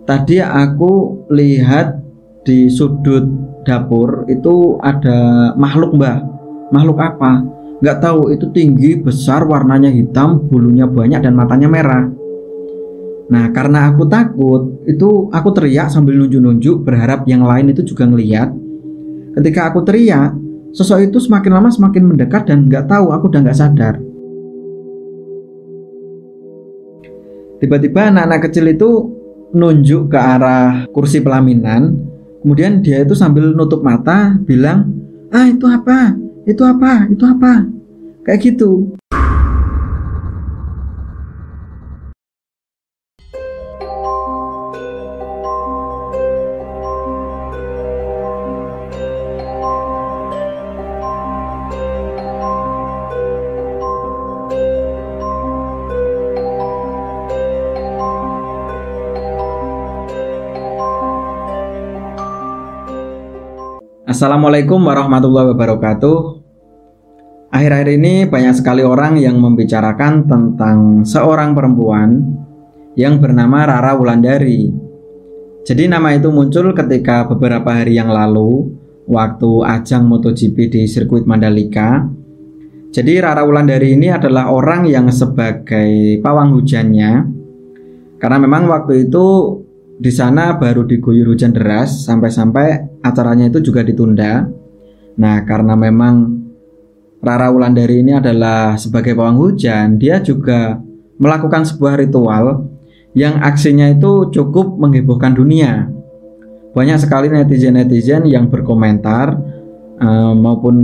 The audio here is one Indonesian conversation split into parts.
Tadi aku lihat di sudut dapur itu ada makhluk, Mbah. Makhluk apa? Nggak tahu, itu tinggi, besar, warnanya hitam, bulunya banyak dan matanya merah. Nah, karena aku takut, itu aku teriak sambil nunjuk-nunjuk berharap yang lain itu juga ngeliat. Ketika aku teriak, sosok itu semakin lama semakin mendekat dan nggak tahu aku udah nggak sadar. Tiba-tiba anak-anak kecil itu nunjuk ke arah kursi pelaminan. Kemudian dia itu sambil nutup mata bilang, "Ah, itu apa? Itu apa? Itu apa?" Kayak gitu. Assalamualaikum warahmatullahi wabarakatuh. Akhir-akhir ini banyak sekali orang yang membicarakan tentang seorang perempuan yang bernama Rara Wulandari. Jadi nama itu muncul ketika beberapa hari yang lalu waktu ajang MotoGP di sirkuit Mandalika. Jadi Rara Wulandari ini adalah orang yang sebagai pawang hujannya, karena memang waktu itu di sana baru diguyur hujan deras sampai-sampai acaranya itu juga ditunda. Nah, karena memang Rara Wulandari ini adalah sebagai pawang hujan, dia juga melakukan sebuah ritual yang aksinya itu cukup menghebohkan dunia. Banyak sekali netizen-netizen yang berkomentar, maupun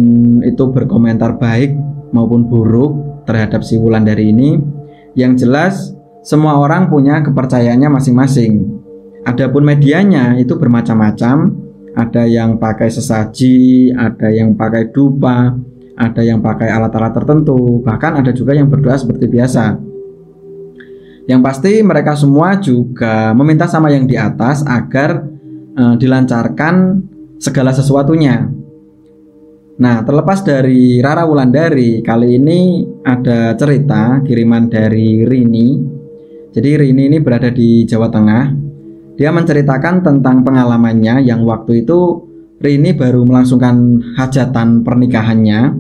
itu berkomentar baik maupun buruk terhadap si Wulandari ini. Yang jelas semua orang punya kepercayaannya masing-masing. Adapun medianya itu bermacam-macam, ada yang pakai sesaji, ada yang pakai dupa, ada yang pakai alat-alat tertentu, bahkan ada juga yang berdoa seperti biasa. Yang pasti mereka semua juga meminta sama yang di atas agar dilancarkan segala sesuatunya. Nah, terlepas dari Rara Wulandari, kali ini ada cerita kiriman dari Rini. Jadi Rini ini berada di Jawa Tengah. Dia menceritakan tentang pengalamannya yang waktu itu Rini baru melangsungkan hajatan pernikahannya.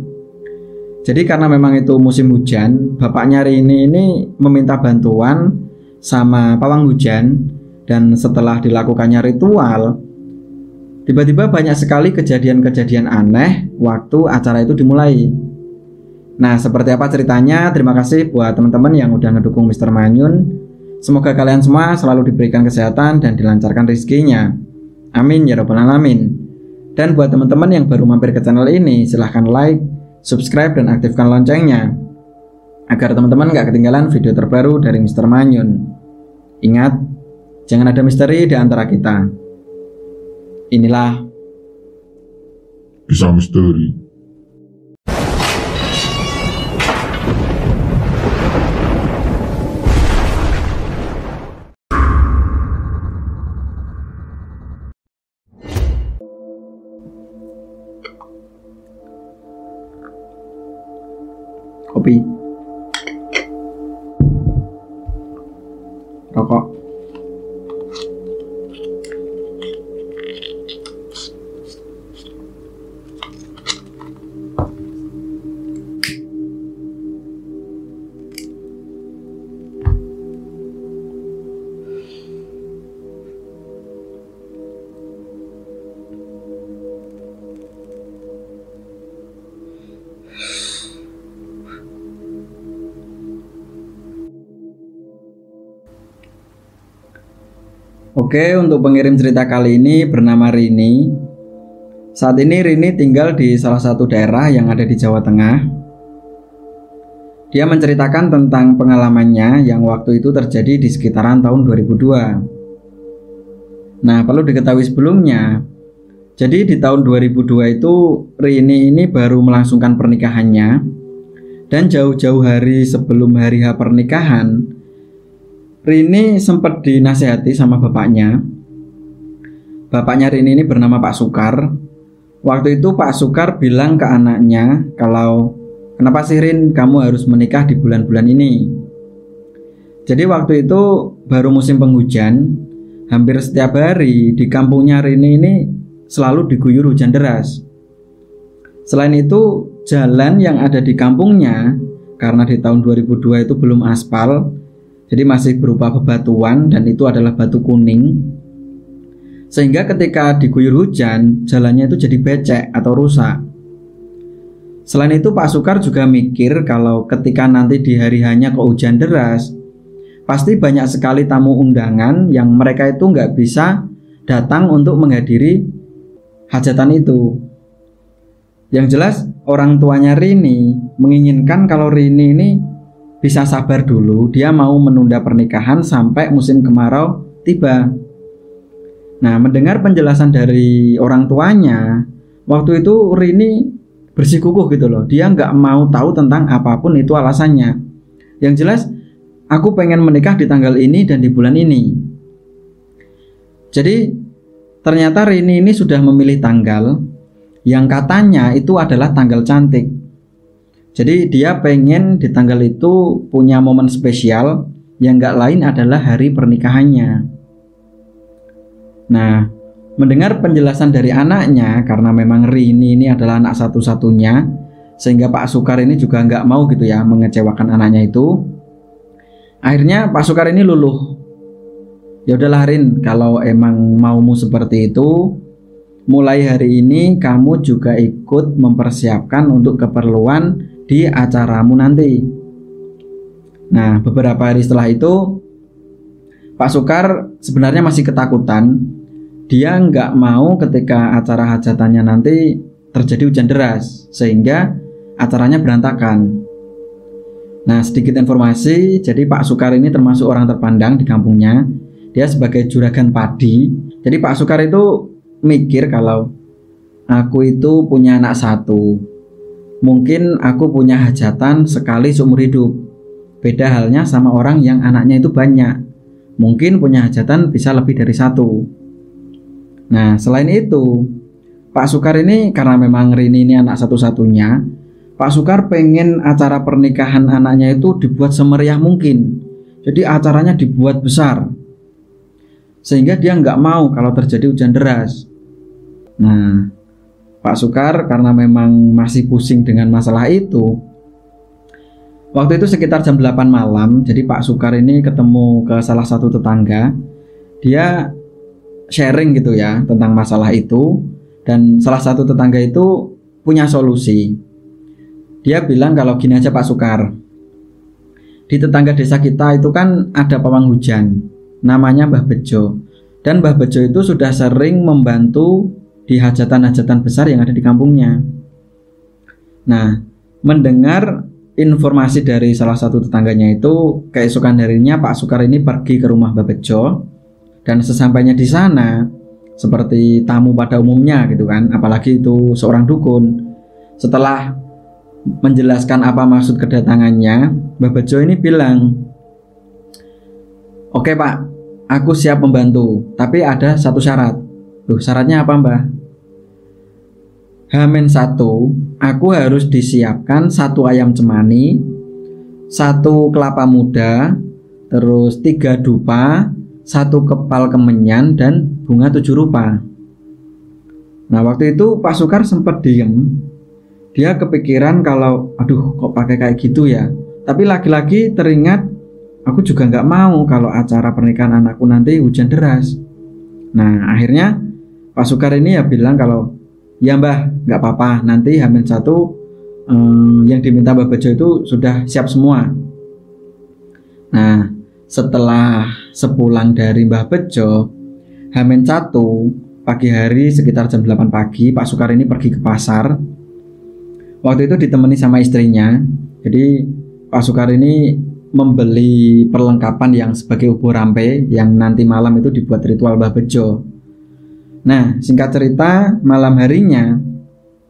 Jadi karena memang itu musim hujan, bapaknya Rini ini meminta bantuan sama pawang hujan. Dan setelah dilakukannya ritual, tiba-tiba banyak sekali kejadian-kejadian aneh waktu acara itu dimulai. Nah, seperti apa ceritanya? Terima kasih buat teman-teman yang udah ngedukung Mr. Manyun. Semoga kalian semua selalu diberikan kesehatan dan dilancarkan rezekinya. Amin ya rabbal alamin. Dan buat teman-teman yang baru mampir ke channel ini, silahkan like, subscribe, dan aktifkan loncengnya agar teman-teman gak ketinggalan video terbaru dari Mr. Manyun. Ingat, jangan ada misteri di antara kita. Inilah Kisah Misteri. kopi, rokok. Oke, untuk pengirim cerita kali ini bernama Rini. Saat ini Rini tinggal di salah satu daerah yang ada di Jawa Tengah. Dia menceritakan tentang pengalamannya yang waktu itu terjadi di sekitaran tahun 2002. Nah, perlu diketahui sebelumnya, jadi di tahun 2002 itu Rini ini baru melangsungkan pernikahannya. Dan jauh-jauh hari sebelum hari H pernikahan, Rini sempat dinasehati sama bapaknya. Bapaknya Rini ini bernama Pak Sukar. Waktu itu Pak Sukar bilang ke anaknya kalau, "Kenapa sih Rin, kamu harus menikah di bulan-bulan ini?" Jadi waktu itu baru musim penghujan. hampir setiap hari di kampungnya Rini ini selalu diguyur hujan deras. Selain itu, jalan yang ada di kampungnya karena di tahun 2002 itu belum aspal, jadi masih berupa bebatuan dan itu adalah batu kuning. Sehingga ketika diguyur hujan, jalannya itu jadi becek atau rusak. Selain itu, Pak Sukar juga mikir kalau ketika nanti di hari hanya kok hujan deras, pasti banyak sekali tamu undangan yang mereka itu nggak bisa datang untuk menghadiri hajatan itu. Yang jelas orang tuanya Rini menginginkan kalau Rini ini bisa sabar dulu, dia mau menunda pernikahan sampai musim kemarau tiba. Nah, mendengar penjelasan dari orang tuanya, waktu itu Rini bersikukuh gitu loh. Dia nggak mau tahu tentang apapun itu alasannya. Yang jelas, aku pengen menikah di tanggal ini dan di bulan ini. Jadi, ternyata Rini ini sudah memilih tanggal yang katanya itu adalah tanggal cantik. Jadi, dia pengen di tanggal itu punya momen spesial yang nggak lain adalah hari pernikahannya. Nah, mendengar penjelasan dari anaknya, karena memang Rini ini adalah anak satu-satunya, sehingga Pak Sukar ini juga nggak mau gitu ya mengecewakan anaknya itu. Akhirnya Pak Sukar ini luluh. Ya udahlah Rin, kalau emang maumu seperti itu, mulai hari ini kamu juga ikut mempersiapkan untuk keperluan di acaramu nanti. Nah, beberapa hari setelah itu, Pak Sukar sebenarnya masih ketakutan. Dia nggak mau ketika acara hajatannya nanti terjadi hujan deras, sehingga acaranya berantakan. Nah, sedikit informasi, jadi Pak Sukar ini termasuk orang terpandang di kampungnya. Dia sebagai juragan padi. Jadi Pak Sukar itu mikir kalau aku itu punya anak satu, mungkin aku punya hajatan sekali seumur hidup. Beda halnya sama orang yang anaknya itu banyak, mungkin punya hajatan bisa lebih dari satu. Nah, selain itu, Pak Sukar ini karena memang Rini ini anak satu-satunya, Pak Sukar pengen acara pernikahan anaknya itu dibuat semeriah mungkin. Jadi acaranya dibuat besar, sehingga dia nggak mau kalau terjadi hujan deras. Nah, Pak Sukar karena memang masih pusing dengan masalah itu, waktu itu sekitar jam 8 malam, jadi Pak Sukar ini ketemu ke salah satu tetangga. Dia sharing gitu ya tentang masalah itu, dan salah satu tetangga itu punya solusi. Dia bilang kalau gini aja Pak Sukar, di tetangga desa kita itu kan ada pawang hujan, namanya Mbah Bejo, dan Mbah Bejo itu sudah sering membantu di hajatan-hajatan besar yang ada di kampungnya. Nah, mendengar informasi dari salah satu tetangganya itu, keesokan harinya Pak Sukar ini pergi ke rumah Mbah Bejo. Dan sesampainya di sana, seperti tamu pada umumnya gitu kan, apalagi itu seorang dukun. Setelah menjelaskan apa maksud kedatangannya, Mbah Bejo ini bilang, "Oke Pak, aku siap membantu, tapi ada satu syarat." Loh, syaratnya apa Mbah? H-1, aku harus disiapkan 1 ayam cemani, 1 kelapa muda, terus 3 dupa, 1 kepal kemenyan, dan bunga 7 rupa. Nah, waktu itu Pak Sukar sempat diem. Dia kepikiran kalau, aduh kok pakai kayak gitu ya. Tapi lagi-lagi teringat, aku juga nggak mau kalau acara pernikahan anakku nanti hujan deras. Nah, akhirnya Pak Sukar ini ya bilang kalau, ya Mbah, nggak apa-apa, nanti H-1 yang diminta Mbah Bejo itu sudah siap semua. Nah, setelah sepulang dari Mbah Bejo, H-1 pagi hari sekitar jam 8 pagi, Pak Sukar ini pergi ke pasar. Waktu itu ditemani sama istrinya. Jadi Pak Sukar ini membeli perlengkapan yang sebagai ubo rampe yang nanti malam itu dibuat ritual Mbah Bejo. Nah, singkat cerita, malam harinya,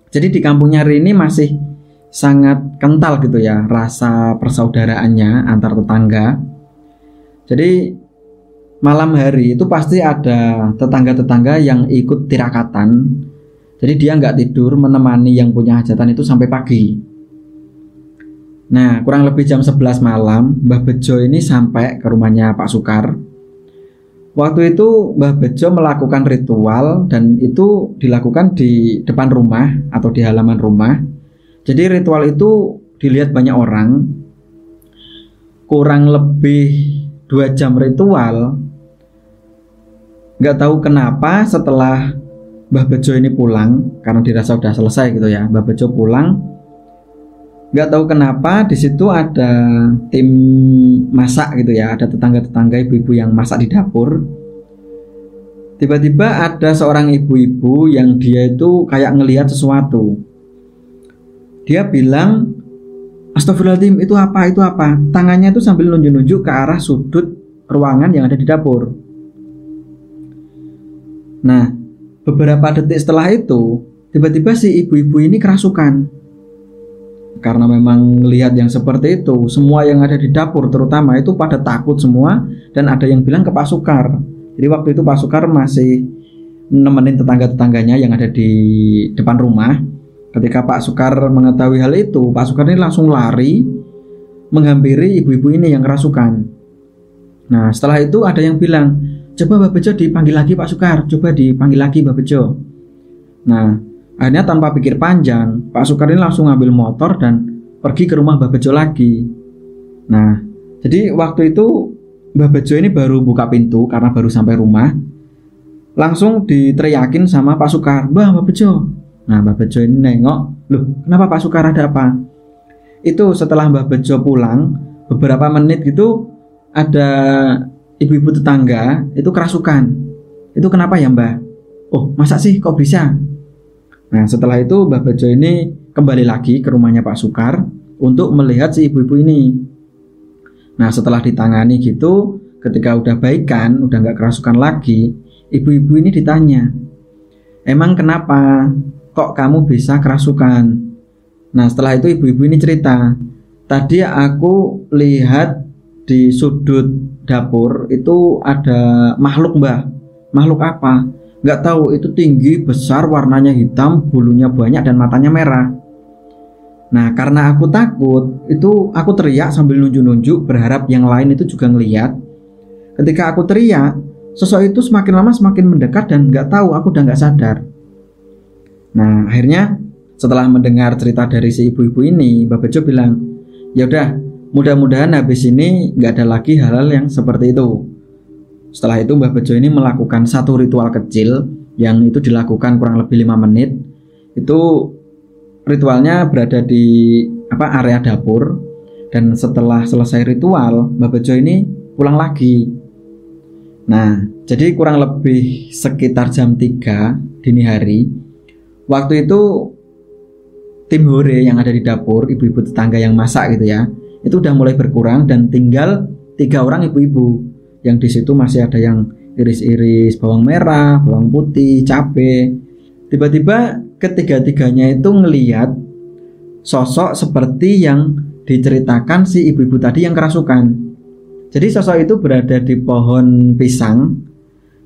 jadi di kampungnya Rini masih sangat kental gitu ya rasa persaudaraannya antar tetangga. Jadi malam hari itu pasti ada tetangga-tetangga yang ikut tirakatan. Jadi dia nggak tidur menemani yang punya hajatan itu sampai pagi. Nah, kurang lebih jam 11 malam, Mbah Bejo ini sampai ke rumahnya Pak Sukar. Waktu itu Mbah Bejo melakukan ritual dan itu dilakukan di depan rumah atau di halaman rumah. Jadi ritual itu dilihat banyak orang. Kurang lebih 2 jam ritual. Nggak tahu kenapa setelah Mbah Bejo ini pulang, karena dirasa udah selesai gitu ya, Mbah Bejo pulang. Nggak tahu kenapa di situ ada tim masak gitu ya, ada tetangga-tetangga ibu-ibu yang masak di dapur. Tiba-tiba ada seorang ibu-ibu yang dia itu kayak ngelihat sesuatu. Dia bilang, "Astagfirullahaladzim, itu apa? Itu apa?" Tangannya itu sambil nunjuk-nunjuk ke arah sudut ruangan yang ada di dapur. Nah, beberapa detik setelah itu, tiba-tiba si ibu-ibu ini kerasukan. Karena memang melihat yang seperti itu, semua yang ada di dapur terutama itu pada takut semua, dan ada yang bilang ke Pak Sukar. Jadi waktu itu Pak Sukar masih nemenin tetangga-tetangganya yang ada di depan rumah. Ketika Pak Sukar mengetahui hal itu, Pak Sukar ini langsung lari menghampiri ibu-ibu ini yang kerasukan. Nah, setelah itu ada yang bilang, "Coba Mbah Bejo dipanggil lagi Pak Sukar, coba dipanggil lagi Mbah Bejo." Nah, akhirnya tanpa pikir panjang, Pak Sukar ini langsung ngambil motor dan pergi ke rumah Mbah Bejo lagi. Nah, jadi waktu itu Mbah Bejo ini baru buka pintu karena baru sampai rumah. Langsung diteriakin sama Pak Sukar, Mbah Bejo." Nah, Mbah Bejo ini nengok, "Loh, kenapa Pak Sukar, ada apa?" Itu setelah Mbah Bejo pulang, beberapa menit gitu ada ibu-ibu tetangga itu kerasukan. "Itu kenapa ya Mbah?" "Oh, masa sih, kok bisa?" Nah, setelah itu Mbah Bejo ini kembali lagi ke rumahnya Pak Sukar untuk melihat si ibu-ibu ini. Nah, setelah ditangani gitu, ketika udah baikan, udah nggak kerasukan lagi, ibu-ibu ini ditanya, "Emang kenapa? Kok kamu bisa kerasukan?" Nah, setelah itu ibu-ibu ini cerita, "Tadi aku lihat di sudut dapur itu ada makhluk Mbah." "Makhluk apa?" "Nggak tahu, itu tinggi, besar, warnanya hitam, bulunya banyak dan matanya merah." Nah, karena aku takut, itu aku teriak sambil nunjuk-nunjuk berharap yang lain itu juga ngeliat. Ketika aku teriak, sosok itu semakin lama semakin mendekat dan nggak tahu, aku udah nggak sadar. Nah, akhirnya setelah mendengar cerita dari si ibu-ibu ini, Mbah Bejo bilang, "Ya udah, mudah-mudahan habis ini nggak ada lagi hal-hal yang seperti itu." Setelah itu Mbah Bejo ini melakukan satu ritual kecil yang itu dilakukan kurang lebih 5 menit. Itu ritualnya berada di area dapur, dan setelah selesai ritual Mbah Bejo ini pulang lagi. Nah, jadi kurang lebih sekitar jam 3 dini hari. Waktu itu tim hore yang ada di dapur, ibu-ibu tetangga yang masak gitu ya, itu udah mulai berkurang dan tinggal 3 orang ibu-ibu. Yang di situ masih ada yang iris-iris bawang merah, bawang putih, cabai. Tiba-tiba ketiga-tiganya itu ngelihat sosok seperti yang diceritakan si ibu-ibu tadi yang kerasukan. Jadi sosok itu berada di pohon pisang.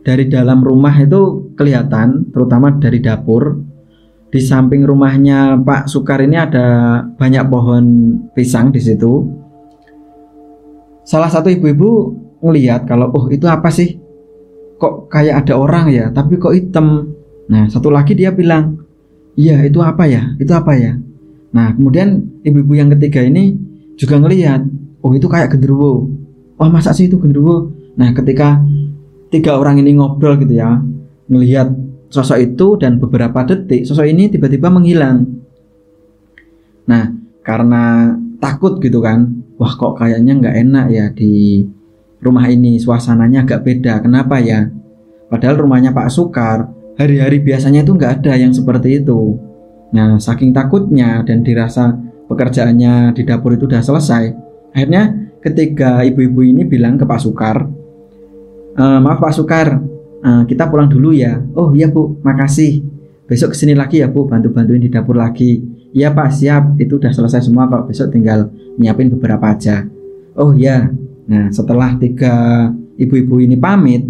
Dari dalam rumah itu kelihatan, terutama dari dapur. Di samping rumahnya Pak Sukar ini ada banyak pohon pisang di situ. Salah satu ibu-ibu ngelihat kalau, "Oh, itu apa sih? Kok kayak ada orang ya, tapi kok hitam." Nah, satu lagi dia bilang, "Iya, itu apa ya? Itu apa ya?" Nah, kemudian ibu-ibu yang ketiga ini juga ngelihat, "Oh, itu kayak genderuwo." "Oh, masa sih itu genderuwo?" Nah, ketika 3 orang ini ngobrol gitu ya, ngelihat sosok itu, dan beberapa detik sosok ini tiba-tiba menghilang. Nah, karena takut gitu kan, wah kok kayaknya nggak enak ya di rumah ini, suasananya agak beda. Kenapa ya? Padahal rumahnya Pak Sukar hari-hari biasanya itu nggak ada yang seperti itu. Nah, saking takutnya dan dirasa pekerjaannya di dapur itu udah selesai, akhirnya ketika ibu-ibu ini bilang ke Pak Sukar, "Maaf Pak Sukar, kita pulang dulu ya." "Oh iya Bu, makasih. Besok kesini lagi ya Bu, bantu-bantuin di dapur lagi." "Iya Pak, siap. Itu udah selesai semua kok. Besok tinggal nyiapin beberapa aja." "Oh ya." Nah, setelah 3 ibu-ibu ini pamit,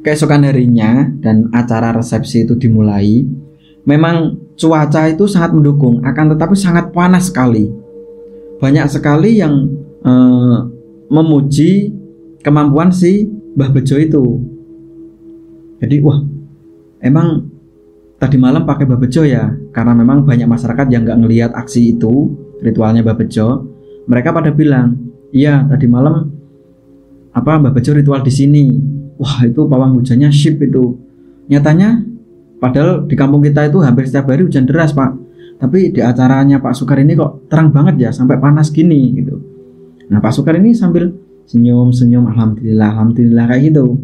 keesokan harinya dan acara resepsi itu dimulai. Memang cuaca itu sangat mendukung, akan tetapi sangat panas sekali. Banyak sekali yang memuji kemampuan si Mbah Bejo itu. Jadi wah, emang tadi malam pakai Mbah Bejo ya, karena memang banyak masyarakat yang nggak ngelihat aksi itu, ritualnya Mbah Bejo. Mereka pada bilang, iya tadi malam Mbah Bejo ritual di sini. Wah, itu pawang hujannya syip itu. Nyatanya padahal di kampung kita itu hampir setiap hari hujan deras, Pak. Tapi di acaranya Pak Sukar ini kok terang banget ya, sampai panas gini gitu. Nah, Pak Sukar ini sambil senyum-senyum, alhamdulillah, alhamdulillah kayak gitu.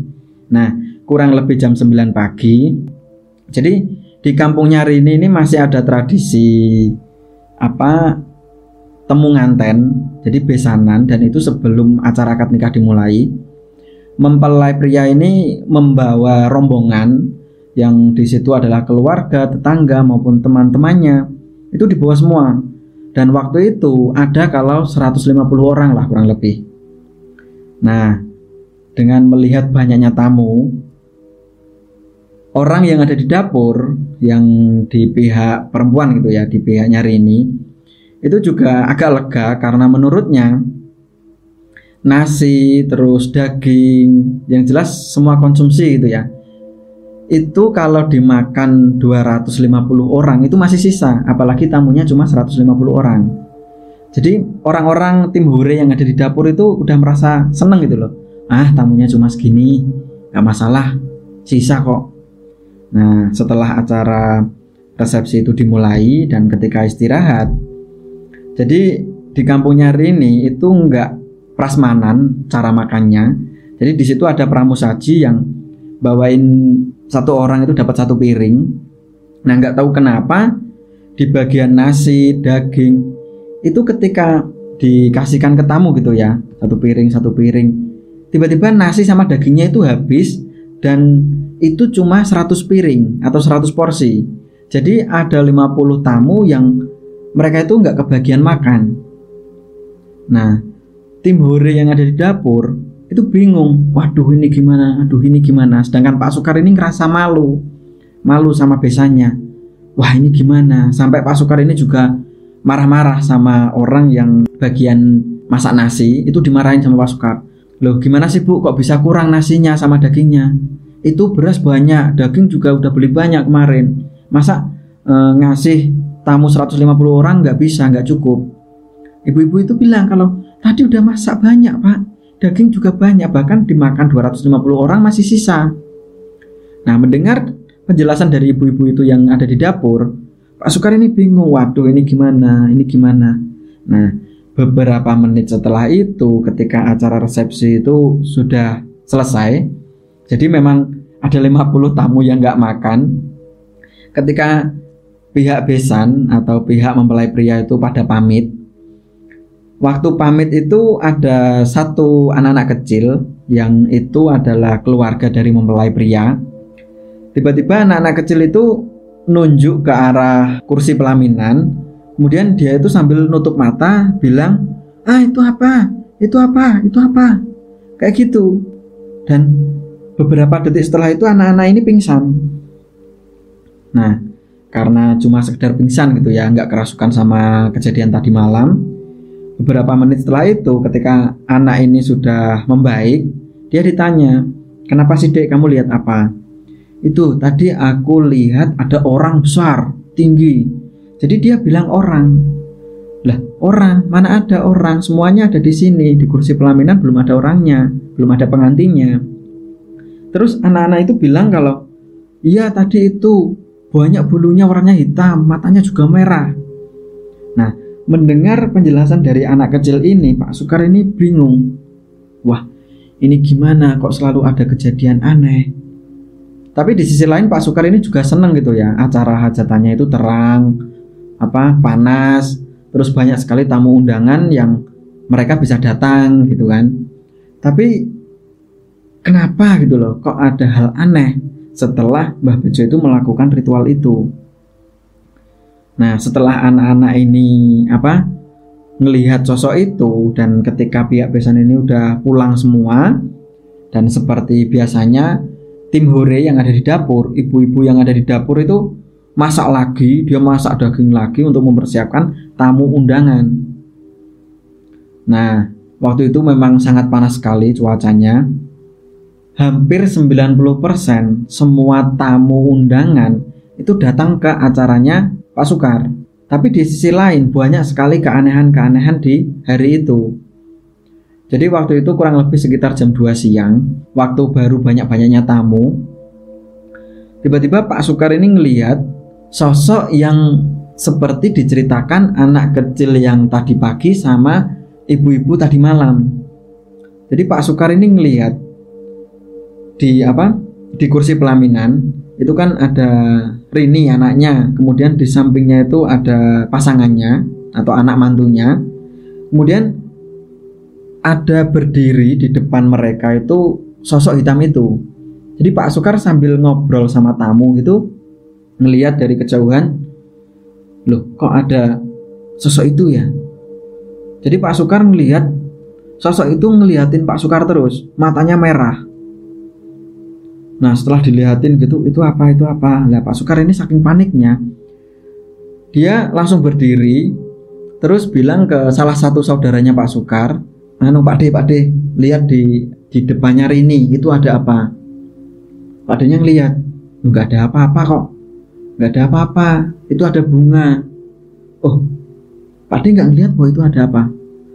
Nah, kurang lebih jam 9 pagi. Jadi di kampungnya Rini ini masih ada tradisi temu nganten, jadi besanan, dan itu sebelum acara akad nikah dimulai. Mempelai pria ini membawa rombongan yang di situ adalah keluarga, tetangga maupun teman-temannya. Itu dibawa semua. Dan waktu itu ada kalau 150 orang lah kurang lebih. Nah, dengan melihat banyaknya tamu, orang yang ada di dapur, yang di pihak perempuan gitu ya, di pihaknya Rini, itu juga agak lega karena menurutnya nasi terus daging, yang jelas semua konsumsi gitu ya, itu kalau dimakan 250 orang itu masih sisa, apalagi tamunya cuma 150 orang. Jadi orang-orang tim hore yang ada di dapur itu udah merasa seneng gitu loh. Tamunya cuma segini, gak masalah, sisa kok. Nah, setelah acara resepsi itu dimulai dan ketika istirahat, jadi di kampungnya Rini itu enggak prasmanan cara makannya. Jadi di situ ada pramusaji yang bawain satu orang itu dapat satu piring. Nah, enggak tahu kenapa di bagian nasi, daging itu ketika dikasihkan ke tamu gitu ya, satu piring, tiba-tiba nasi sama dagingnya itu habis dan itu cuma 100 piring atau 100 porsi. Jadi ada 50 tamu yang mereka itu nggak kebagian makan. Nah, tim hore yang ada di dapur itu bingung, waduh ini gimana, aduh ini gimana. Sedangkan Pak Sukar ini ngerasa malu sama besannya. Wah, ini gimana? Sampai Pak Sukar ini juga marah-marah sama orang yang bagian masak nasi, itu dimarahin sama Pak Sukar. Loh, gimana sih Bu, kok bisa kurang nasinya sama dagingnya? Itu beras banyak, daging juga udah beli banyak kemarin. Masa ngasih tamu 150 orang nggak bisa, nggak cukup. Ibu-ibu itu bilang kalau tadi udah masak banyak Pak, daging juga banyak, bahkan dimakan 250 orang masih sisa. Nah, mendengar penjelasan dari ibu-ibu itu yang ada di dapur, Pak Sukar ini bingung, waduh ini gimana. Nah, beberapa menit setelah itu ketika acara resepsi itu sudah selesai, jadi memang ada 50 tamu yang nggak makan. Ketika pihak besan atau pihak mempelai pria itu pada pamit, waktu pamit itu ada satu anak-anak kecil yang itu adalah keluarga dari mempelai pria. Tiba-tiba anak-anak kecil itu nunjuk ke arah kursi pelaminan, kemudian dia itu sambil nutup mata bilang, itu apa, kayak gitu. Dan beberapa detik setelah itu anak-anak ini pingsan. Nah, karena cuma sekedar pingsan gitu ya, nggak kerasukan sama kejadian tadi malam. Beberapa menit setelah itu ketika anak ini sudah membaik, dia ditanya, kenapa sih Dek, kamu lihat apa? Itu tadi aku lihat ada orang besar, tinggi. Jadi dia bilang orang. Lah, orang, mana ada orang? Semuanya ada di sini, di kursi pelaminan belum ada orangnya, belum ada pengantinnya. Terus anak-anak itu bilang kalau iya tadi itu banyak bulunya warnanya hitam, matanya juga merah. Nah, mendengar penjelasan dari anak kecil ini, Pak Sukar ini bingung. Wah, ini gimana kok selalu ada kejadian aneh. Tapi di sisi lain Pak Sukar ini juga seneng gitu ya, acara hajatannya itu terang, panas, terus banyak sekali tamu undangan yang mereka bisa datang gitu kan. Tapi kenapa gitu loh, kok ada hal aneh setelah Mbah Bejo itu melakukan ritual itu. Nah, setelah anak-anak ini ngelihat sosok itu, dan ketika pihak besan ini udah pulang semua, dan seperti biasanya tim hore yang ada di dapur, ibu-ibu yang ada di dapur itu masak lagi, dia masak daging lagi untuk mempersiapkan tamu undangan. Nah, waktu itu memang sangat panas sekali cuacanya. Hampir 90% semua tamu undangan itu datang ke acaranya Pak Sukar. Tapi di sisi lain banyak sekali keanehan-keanehan di hari itu. Jadi waktu itu kurang lebih sekitar jam 2 siang, waktu baru banyak-banyaknya tamu. Tiba-tiba Pak Sukar ini ngelihat sosok yang seperti diceritakan anak kecil yang tadi pagi sama ibu-ibu tadi malam. Jadi Pak Sukar ini ngelihat di kursi pelaminan itu kan ada Rini anaknya, kemudian di sampingnya itu ada pasangannya atau anak mantunya. Kemudian ada berdiri di depan mereka itu sosok hitam itu. Jadi Pak Sukar sambil ngobrol sama tamu gitu, ngelihat dari kejauhan, loh kok ada sosok itu ya. Jadi Pak Sukar melihat sosok itu ngeliatin Pak Sukar terus, matanya merah. Nah setelah dilihatin gitu, itu apa? Lah Pak Sukar ini saking paniknya, dia langsung berdiri, terus bilang ke salah satu saudaranya Pak Sukar, Pak De, lihat di depannya Rini itu ada apa? Pak D-nya ngelihat, nggak ada apa-apa kok, nggak ada apa-apa, itu ada bunga. Oh, Pak D nggak ngelihat bahwa itu ada apa?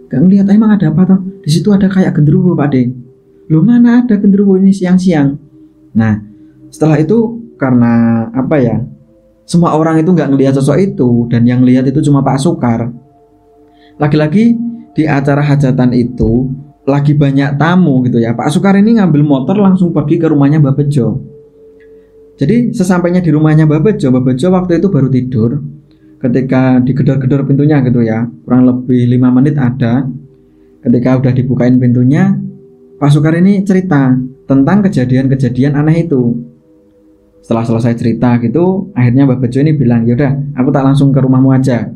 Nggak ngelihat, emang ada apa toh? Di situ ada kayak genderuwo Pak D. Loh mana ada genderuwo, ini siang-siang. Nah, setelah itu karena semua orang itu nggak ngelihat sosok itu, dan yang lihat itu cuma Pak Sukar. Lagi-lagi di acara hajatan itu lagi banyak tamu gitu ya. Pak Sukar ini ngambil motor langsung pergi ke rumahnya Mbah Bejo. Jadi sesampainya di rumahnya Mbah Bejo waktu itu baru tidur. Ketika digedor-gedor pintunya gitu ya, kurang lebih 5 menit ada. Ketika udah dibukain pintunya, Pak Sukar ini cerita tentang kejadian-kejadian aneh itu. Setelah selesai cerita gitu, akhirnya Mbah Bejo ini bilang, yaudah aku tak langsung ke rumahmu aja.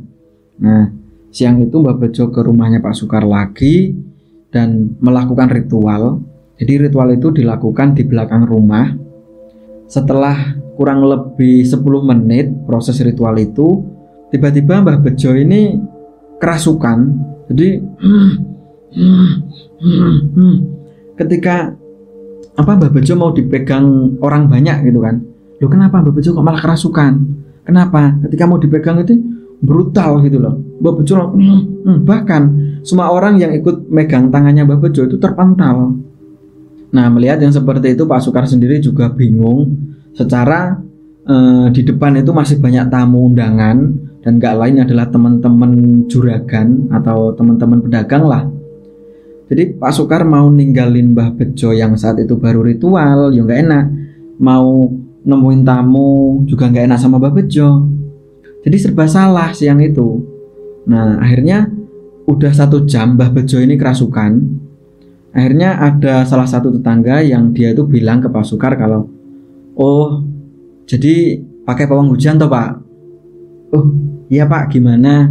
Nah siang itu Mbah Bejo ke rumahnya Pak Sukar lagi dan melakukan ritual. Jadi ritual itu dilakukan di belakang rumah. Setelah kurang lebih 10 menit proses ritual itu, tiba-tiba Mbah Bejo ini kerasukan. Jadi ketika Mbah Bejo mau dipegang orang banyak gitu kan. Loh kenapa Mbah Bejo kok malah kerasukan? Kenapa? Ketika mau dipegang itu brutal gitu loh. Mbah Bejo bahkan semua orang yang ikut megang tangannya Mbah Bejo itu terpental. Nah melihat yang seperti itu Pak Sukar sendiri juga bingung. Secara di depan itu masih banyak tamu undangan, dan gak lain adalah teman-teman juragan atau teman-teman pedagang lah. Jadi Pak Sukar mau ninggalin Mbah Bejo yang saat itu baru ritual, ya gak enak. Mau nemuin tamu juga gak enak sama Mbah Bejo. Jadi serba salah siang itu. Nah akhirnya udah 1 jam Mbah Bejo ini kerasukan. Akhirnya ada salah satu tetangga yang dia itu bilang ke Pak Sukar kalau, oh jadi pakai pawang hujan toh Pak? Oh iya Pak, gimana?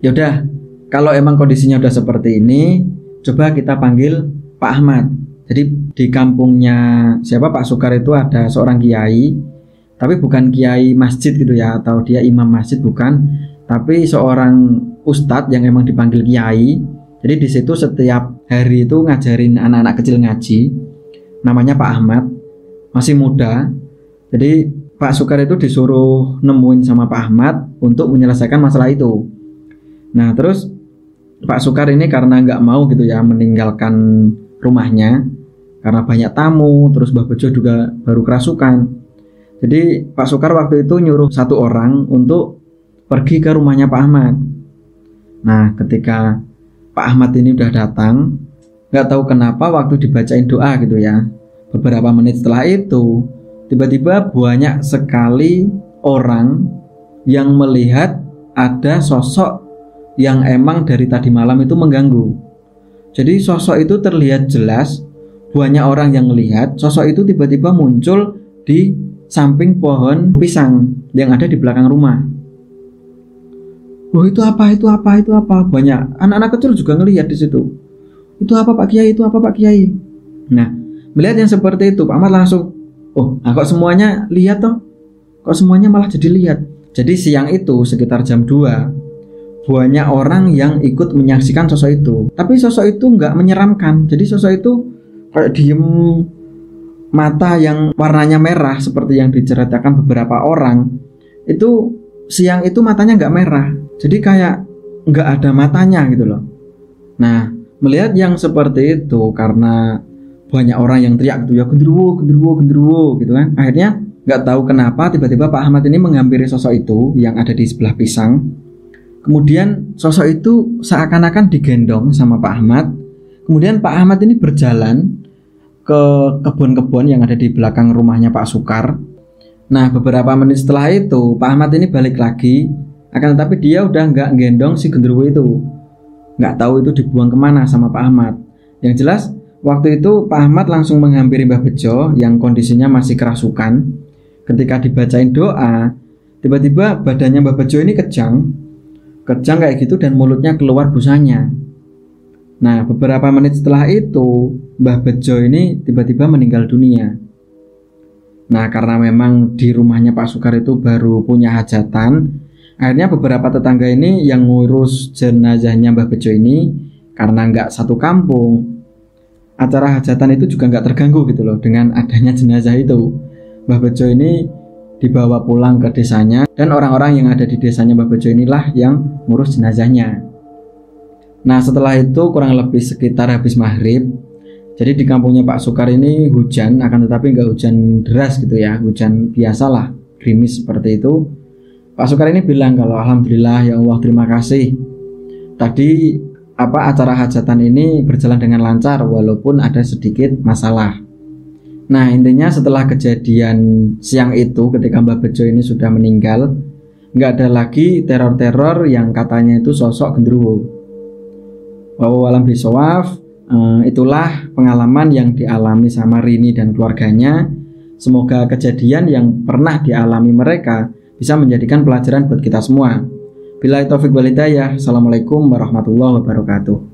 Yaudah kalau emang kondisinya udah seperti ini, coba kita panggil Pak Ahmad. Jadi di kampungnya Pak Sukar itu ada seorang kiai, tapi bukan kiai masjid gitu ya, atau dia imam masjid bukan, tapi seorang ustadz yang emang dipanggil kiai. Jadi di situ setiap hari itu ngajarin anak-anak kecil ngaji. Namanya Pak Ahmad, masih muda. Jadi Pak Sukar itu disuruh nemuin sama Pak Ahmad untuk menyelesaikan masalah itu. Nah terus Pak Sukar ini karena nggak mau gitu ya meninggalkan rumahnya karena banyak tamu, terus Mbah Bejo juga baru kerasukan. Jadi Pak Sukar waktu itu nyuruh 1 orang untuk pergi ke rumahnya Pak Ahmad. Nah ketika Pak Ahmad ini udah datang, nggak tahu kenapa waktu dibacain doa gitu ya, beberapa menit setelah itu tiba-tiba banyak sekali orang yang melihat ada sosok yang emang dari tadi malam itu mengganggu. Jadi sosok itu terlihat jelas, banyak orang yang melihat sosok itu tiba-tiba muncul di samping pohon pisang yang ada di belakang rumah. Loh itu apa? Banyak anak-anak kecil juga ngelihat di situ. Itu apa Pak Kiai? Nah, melihat yang seperti itu Pak Ahmad langsung, kok semuanya lihat toh? Kok semuanya malah jadi lihat? Jadi siang itu sekitar jam 2, banyak orang yang ikut menyaksikan sosok itu. Tapi sosok itu nggak menyeramkan. Jadi sosok itu kayak diem, mata yang warnanya merah seperti yang diceritakan beberapa orang. Itu siang itu matanya nggak merah. Jadi kayak nggak ada matanya gitu loh. Nah, melihat yang seperti itu karena banyak orang yang teriak gitu ya, genderuwo, genderuwo, genderuwo gitu kan. Akhirnya nggak tahu kenapa tiba-tiba Pak Ahmad ini menghampiri sosok itu yang ada di sebelah pisang. Kemudian sosok itu seakan-akan digendong sama Pak Ahmad. Kemudian Pak Ahmad ini berjalan ke kebun-kebun yang ada di belakang rumahnya Pak Sukar. Nah, beberapa menit setelah itu Pak Ahmad ini balik lagi. Akan tetapi dia udah nggak gendong si genderuwo itu. Nggak tahu itu dibuang kemana sama Pak Ahmad. Yang jelas waktu itu Pak Ahmad langsung menghampiri Mbah Bejo yang kondisinya masih kerasukan. Ketika dibacain doa, tiba-tiba badannya Mbah Bejo ini kejang kayak gitu dan mulutnya keluar busanya. Nah, beberapa menit setelah itu Mbah Bejo ini tiba-tiba meninggal dunia. Nah, karena memang di rumahnya Pak Sukar itu baru punya hajatan, akhirnya beberapa tetangga ini yang ngurus jenazahnya Mbah Bejo ini, karena nggak satu kampung, acara hajatan itu juga nggak terganggu gitu loh dengan adanya jenazah itu. Mbah Bejo ini dibawa pulang ke desanya dan orang-orang yang ada di desanya Mbah Bejo inilah yang ngurus jenazahnya. Nah, setelah itu kurang lebih sekitar habis maghrib, jadi di kampungnya Pak Sukar ini hujan, akan tetapi nggak hujan deras gitu ya, hujan biasalah, gerimis seperti itu. Pak Sukar ini bilang kalau alhamdulillah ya Allah, terima kasih. Tadi acara hajatan ini berjalan dengan lancar walaupun ada sedikit masalah. Nah, intinya setelah kejadian siang itu ketika Mbah Bejo ini sudah meninggal, nggak ada lagi teror-teror yang katanya itu sosok genderuwo. Wallahualam bishawab. Itulah pengalaman yang dialami sama Rini dan keluarganya. Semoga kejadian yang pernah dialami mereka bisa menjadikan pelajaran buat kita semua. Billahi taufiq wal hidayah. Assalamualaikum warahmatullahi wabarakatuh.